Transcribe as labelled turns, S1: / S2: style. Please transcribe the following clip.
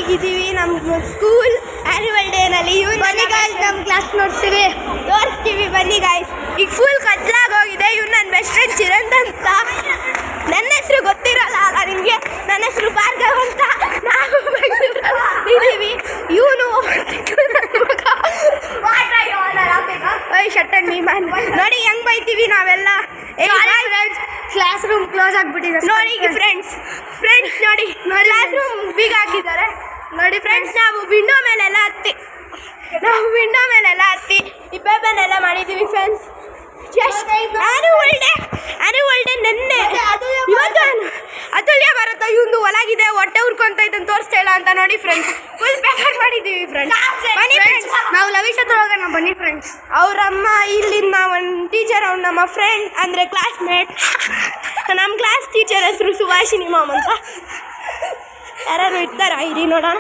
S1: ಈಗಿದ್ದೀವಿ ನಮ್ಮ school annual ಡೇನಲ್ಲಿ. ಇವ್ರು ಬನ್ನಿ ಗಾಯ್ಸ್, ನಮ್ಮ ಕ್ಲಾಸ್ ತೋರಿಸ್ತೀವಿ ಬನ್ನಿ ಗಾಯ್ಸ್. ಈಗ ಫುಲ್ ಕತ್ಲಾಗೋಗಿದೆ. ಇವ್ನು ನನ್ನ ಬೆಸ್ಟ್ ಫ್ರೆಂಡ್ ಚಿರಂತ್ ಅಂತ. ನನ್ನ ಹೆಸರು ಗೊತ್ತಿರಲ್ಲ ಅಲ್ಲ ನಿಮಗೆ. ನನ್ನ ಹೆಸರು ಭಾರ್ಗವ್ ಅಂತ. ನಾವು ಇದ್ದೀವಿ. ಇವನು ಶಟ್ ಅಂಡ್ ಮೀ ಮ್ಯಾನ್. ನೋಡಿ ಹೆಂಗ್ ಬೈತೀವಿ ನಾವೆಲ್ಲ. ಕ್ಲಾಸ್ ರೂಮ್ ಕ್ಲೋಸ್ ಆಗಿಬಿಟ್ಟಿದೆ ನೋಡಿ. ಫ್ರೆಂಡ್ಸ್ ನೋಡಿ ಕ್ಲಾಸ್ ರೂಮ್ ಬೀಗ ಹಾಕಿದ್ದಾರೆ ನೋಡಿ. ಫ್ರೆಂಡ್ಸ್ ನಾವು ವಿಂಡೋ ಮೇಲೆಲ್ಲ ಹತ್ತಿ ಈ ಪೇಪರ್ನೆಲ್ಲ ಮಾಡಿದ್ದೀವಿ ಫ್ರೆಂಡ್ಸ್. ಜಸ್ಟ್ ಆ್ಯನ್ಯುವಲ್ ಡೇ ನೆನ್ನೆ. ಇವತ್ತು ಅತುಲ್ಯ ಬರುತ್ತಾ ಇವಂದು ಒಳಗಿದೆ ಹೊಟ್ಟೆ ಉರ್ಕೊಂತ ಇದನ್ನು ತೋರಿಸ್ತಾ ಇಲ್ಲ ಅಂತ ನೋಡಿ ಫ್ರೆಂಡ್ಸ್. ಫುಲ್ ಪೇಪರ್ ಮಾಡಿದ್ದೀವಿ ಫ್ರೆಂಡ್ಸ್. ಬನ್ನಿ ಫ್ರೆಂಡ್ಸ್, ನಾವು ಲವಿಶ್ ಹತ್ರ ಹೋಗೋಣ ಬನ್ನಿ ಫ್ರೆಂಡ್ಸ್. ಅವರಮ್ಮ ಇಲ್ಲಿಂದ ಒಂದು ಟೀಚರ್, ಅವ್ನು ನಮ್ಮ ಫ್ರೆಂಡ್ ಅಂದರೆ ಕ್ಲಾಸ್ಮೇಟ್. ನಮ್ಮ ಕ್ಲಾಸ್ ಟೀಚರ್ ಹೆಸರು ಸುಭಾಷಿನಿ ಮ್ಯಾಮ್ ಅಂತ. ಯಾರು ಇರ್ತಾರಾ ಇರಿ ನೋಡೋಣ.